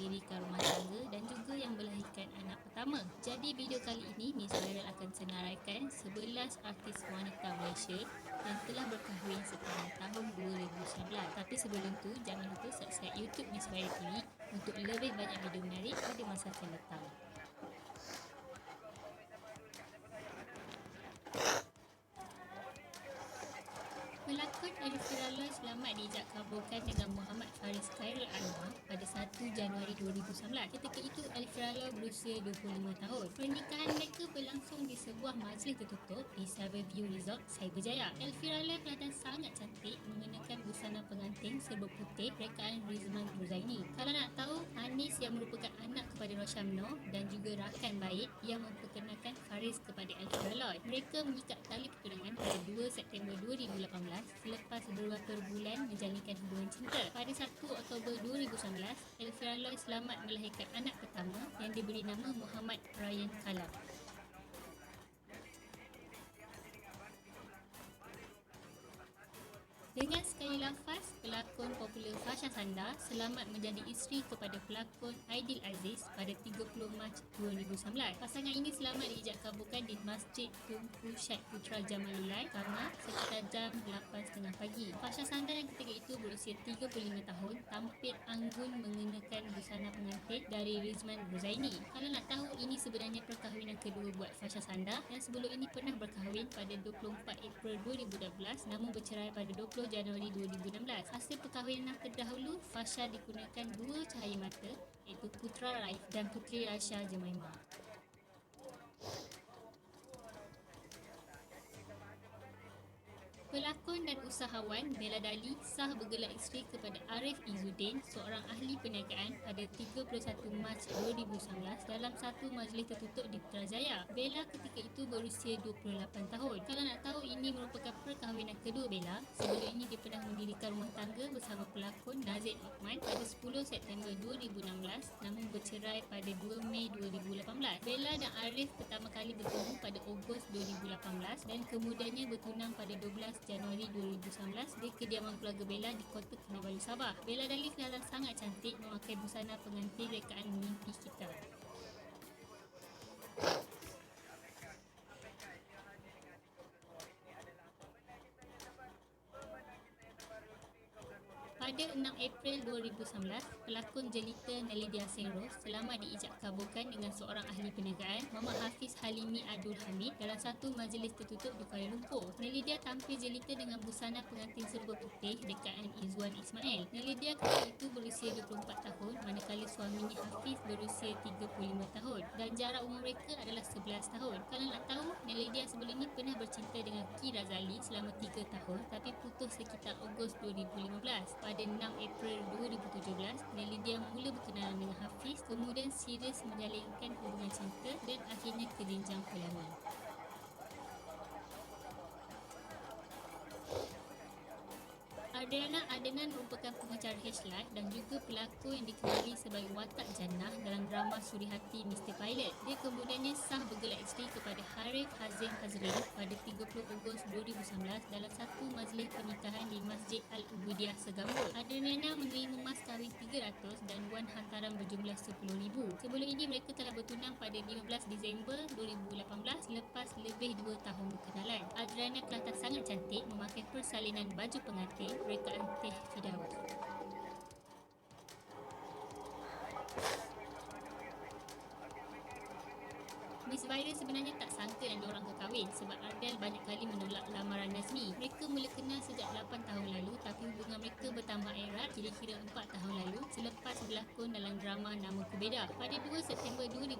mendirikan rumah tangga dan juga yang melahirkan anak pertama. Jadi video kali ini Miss Viral akan senaraikan 11 artis wanita Malaysia yang telah berkahwin sepanjang tahun 2019. Tapi sebelum tu, jangan lupa subscribe YouTube Miss Viral TV untuk lebih banyak video menarik pada masa akan datang. Pelakon Elvira Loy selamat diijak kabulkan dengan Muhammad Faris Khairul Anwar pada 1 Januari 2019. Ketika itu Elvira Loy berusia 25 tahun. Pernikahan mereka berlangsung di sebuah majlis tertutup di Cyberview Resort Cyberjaya. Elvira Loy kelihatan sangat cantik mengenakan busana pengantin serba putih rekaan Rizman Ruzaini. Kalau nak tahu, Anis yang merupakan anak kepada Roshamno dan juga rakan baik yang memperkenalkan Faris kepada Elvira Loy. Mereka mengikat tali pertunangan pada 2 September 2018 selepas beberapa bulan menjalinkan hubungan cinta. Pada 1 Oktober 2019, Elvira Loy selamat melahirkan anak pertama yang diberi nama Muhammad Ryan Kalam. Dengan sekali lafaz, pelakon popular Fasha Sanda selamat menjadi isteri kepada pelakon Aidil Aziz pada 30 Mac 2019. Pasangan ini selamat diijak kabulkan di Masjid Tunku Syed Putra Jamalullah Kama sekitar jam 8.30 pagi. Fasha Sanda yang ketika itu berusia 35 tahun tampil anggun mengenakan busana pengantin dari Rizman Ruzaini. Kalau nak tahu, ini sebenarnya perkahwinan kedua buat Fasha Sanda yang sebelum ini pernah berkahwin pada 24 April 2012 namun bercerai pada 20 Januari 2016. Hasil perkahwinan terdahulu, Fasha dikurniakan 2 cahaya mata iaitu Putra Raif dan Puteri Rasha Jemaimah. Pelakon dan usahawan Bella Dali sah bergelar isteri kepada Arif Izzuddin, seorang ahli perniagaan pada 31 Mac 2019 dalam satu majlis tertutup di Putrajaya. Bella ketika itu berusia 28 tahun. Kalau nak tahu, ini merupakan perkahwinan kedua Bella. Sebelum ini dia pernah mendirikan rumah tangga bersama pelakon Nazir Luqman pada 10 September 2016 namun bercerai pada 2 Mei 2018. Bella dan Arif pertama kali bertemu pada Ogos 2018 dan kemudiannya bertunang pada 12 Januari 2019 di kediaman keluarga Bella di Kota Kinabalu, Sabah. Bella Dali kelihatan sangat cantik memakai busana pengantin rekaan Mimpi Kita. Pada 6 April 2019, pelakon jelita Nelidia Senros selamat diijak kabulkan dengan seorang ahli perniagaan, Muhammad Hafiz Halimi Abdul Hamid dalam satu majlis tertutup di Kuala Lumpur. Nelidia tampil jelita dengan busana pengantin serba putih rekaan Izwan Ismail. Nelidia ketika itu berusia 24 tahun manakala suaminya Hafiz berusia 35 tahun dan jarak umur mereka adalah 11 tahun. Kalau nak tahu, Nelidia sebelum ini pernah bercinta dengan Ki Razali selama 3 tahun tapi putus sekitar Ogos 2015. Pada 6 April 2017, Nelidia mula berkenalan dengan Hafiz, kemudian serius menjalinkan hubungan cinta dan akhirnya ke jenjang perlawanan. Adriana Adenan merupakan pengacara H-Light dan juga pelakon yang dikenali sebagai watak jannah dalam drama Suri Hati Mr. Pilot. Dia kemudiannya sah bergelar isteri kepada Harith Hazim Hazrin pada 30 Ogos 2019 dalam satu majlis pernikahan di Masjid Al-Ubudiyah Segambut. Adriana menerima mas kahwin 300 dan wang hantaran berjumlah 10,000. Sebelum ini mereka telah bertunang pada 15 Disember 2018 selepas lebih 2 tahun berkenalan. Adriana kelihatan sangat cantik memakai persalinan baju pengantin rekaan Teh Firdaus. Miss Viral sebenarnya tak sangka dan diorang kekahwin sebab Ardel banyak kali menolak lamaran Nazmi. Mereka mula kenal sejak 8 tahun lalu tapi hubungan mereka bertambah erat kira-kira 4 tahun lalu selepas berlakon dalam drama Namaku Beda. Pada 2 September 2019,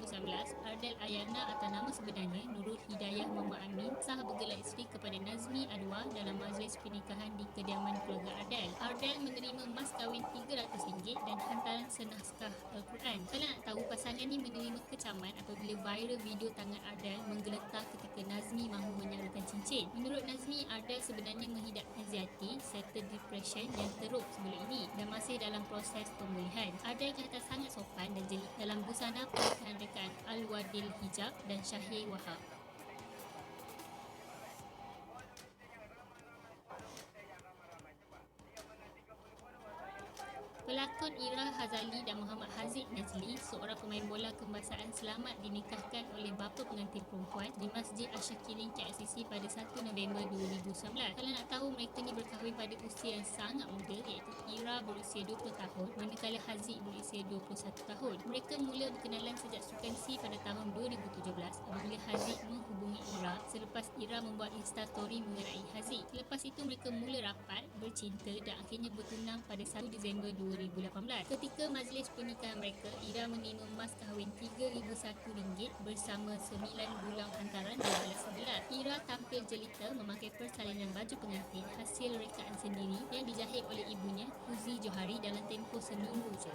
Ardel Ayana atau nama sebenarnya Nurul Hidayah Muhammad Amin sah bergelar isteri kepada Nazmi Adwa dalam majlis pernikahan di kediaman keluarga Ardel. Ardel menerima mas kahwin RM300 dan hantaran senaskah Al-Quran. Kalau nak tahu, pasangan ini menerima kecaman apabila viral video tangan Ardel menggeletar ketika Nazmi mahu menyalukan cincin. Menurut Nazmi, Ardel sebenarnya menghidap anxiety serta depression yang teruk sebelum ini dan masih dalam proses pemulihan. Ardel kelihatan sangat sopan dan jeli dalam busana pernikahan rekaan Al-Wadil Hijab dan Syahir Wahab. Pelakon Ira Hazali dan Muhammad Haziq Haziq Nazli, seorang pemain bola kebangsaan selamat dinikahkan oleh bapa pengantin perempuan di Masjid Asyakirin KLCC pada 1 November 2019. Kalau nak tahu, mereka ni berkahwin pada usia yang sangat muda, iaitu Ira berusia 20 tahun manakala Haziq berusia 21 tahun. Mereka mula berkenalan sejak sukan C pada tahun 2017 apabila Haziq menghubungi Ira selepas Ira membuat Instastory mengenai Haziq. Selepas itu mereka mula rapat, bercinta dan akhirnya bertunang pada 1 Disember 2018. Ketika majlis pernikahan mereka, Ira menerima mas kahwin RM3,001 bersama 9 bulang hantaran dan alas sebelah. Ira tampil jelita memakai persalinan baju pengantin hasil rekaan sendiri yang dijahit oleh ibunya, Huzi Johari, dalam tempoh seminggu je.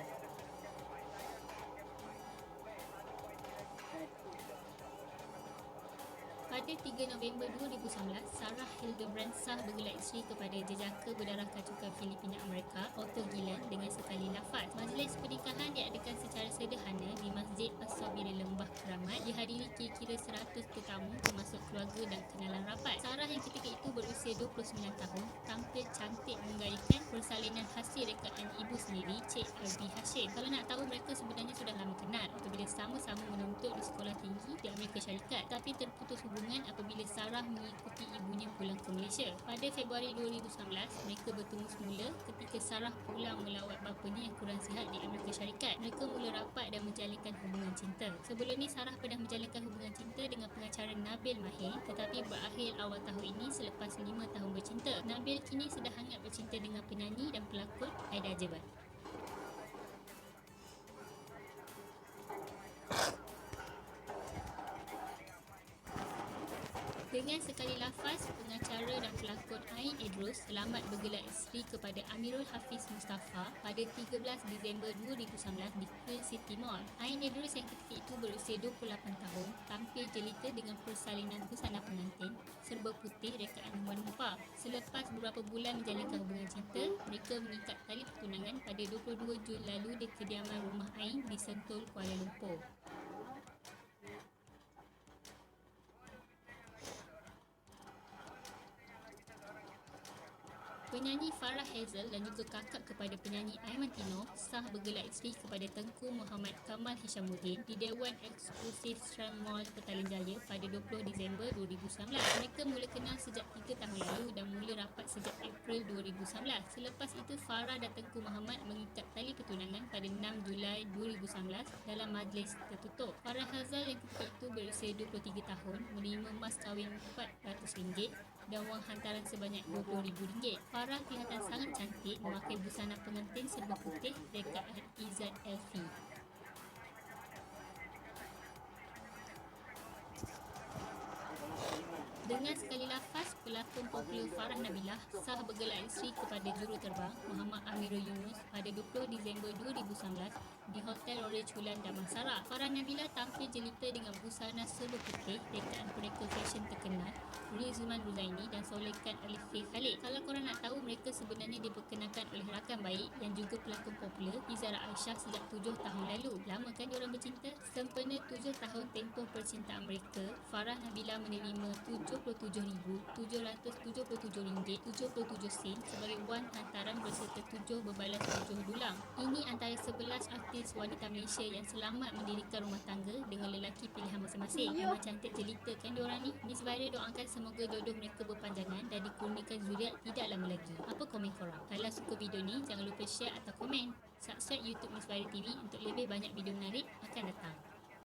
Pada 3 November 2019, Sarah Hildebrand sah bergelar isteri kepada jejaka berdarah kacukan Filipina Amerika, Otto Gillan, dengan sekali lafaz. Majlis pernikahan diadakan secara sederhana di Masjid As-Sabiri Lembah Keramat, dihadiri kira-kira 100 tetamu termasuk keluarga dan kenalan rapat. Sarah yang ketika itu berusia 29 tahun tampil cantik menggayakan persalinan hasil rekaan ibu sendiri, Cik Albi Hashim. Kalau nak tahu, mereka sebenarnya sudah lama kenal apabila sama-sama menuntut di sekolah tinggi di Amerika Syarikat, tapi terputus hubungan apabila Sarah mengikuti ibunya pulang ke Malaysia. Pada Februari 2019, mereka bertemu semula ketika Sarah pulang melawat bapanya yang kurang sihat di Amerika Syarikat. Mereka mula rapat dan menjalinkan hubungan cinta. Sebelum ni, Sarah pernah menjalinkan hubungan cinta dengan pengacara Nabil Mahir, tetapi berakhir awal tahun ini selepas 5 tahun bercinta. Nabil kini sedang hangat bercinta dengan penyanyi dan pelakon Aida Jebat. Dengan sekali lafaz, pengacara dan pelakon Ain Idrus selamat bergelar isteri kepada Amirul Hafiz Mustafa pada 13 Disember 2019 di Queen City Mall. Ain Idrus yang ketika itu berusia 28 tahun tampil jelita dengan persalinan busana pengantin serba putih rekaan Wan Mupa. Selepas beberapa bulan menjalinkan hubungan cinta, mereka mengikat tali pertunangan pada 22 Jun lalu di kediaman rumah Ain di Sentul, Kuala Lumpur. Penyanyi Farah Hazel dan juga kakak kepada penyanyi Aiman Tino sah bergelar isteri kepada Tengku Muhammad Kamal Hishamuddin di Dewan Eksklusif Strand Mall, Petaling Jaya pada 20 Disember 2019. Mereka mula kenal sejak 3 tahun lalu dan mula rapat sejak April 2019. Selepas itu, Farah dan Tengku Muhammad mengikat tali pertunangan pada 6 Julai 2019 dalam majlis tertutup. Farah Hazel yang ketika itu berusia 23 tahun menerima mas kahwin RM400 dan wang hantaran sebanyak RM20,000. Farah kelihatan sangat cantik memakai busana pengantin serba putih rekaan Izzat Elfi. Dengan sekali lafaz, pelakon popular Farah Nabilah sah bergelar isteri kepada juruterbang Muhammad Amirul Yunus pada 20 Disember 2019 di Hotel Orange Hulan Damansara. Farah Nabilah tampil jelita dengan busana serba putih rekaan pelakon fashion terkenal Rizman Ruzaini dan solekan oleh Faye Khalid. Kalau korang nak tahu, mereka sebenarnya diperkenalkan oleh rakan baik yang juga pelakon popular Izara Aisyah sejak 7 tahun lalu. Lama kan diorang bercinta? Sempena 7 tahun tempoh percintaan mereka, Farah Nabilah menerima RM77,777.77 sebagai wang hantaran berserta 7 berbalas 7 dulang. Ini antara 11 artis wanita Malaysia yang selamat mendirikan rumah tangga dengan lelaki pilihan masing-masing. Memang cantik jelita kan diorang ni. Miss Viral doakan semoga jodoh mereka berpanjangan dan dikurniakan zuriat tidak lama lagi. Apa komen korang? Kalau suka video ni, jangan lupa share atau komen. Subscribe YouTube Miss Viral TV untuk lebih banyak video menarik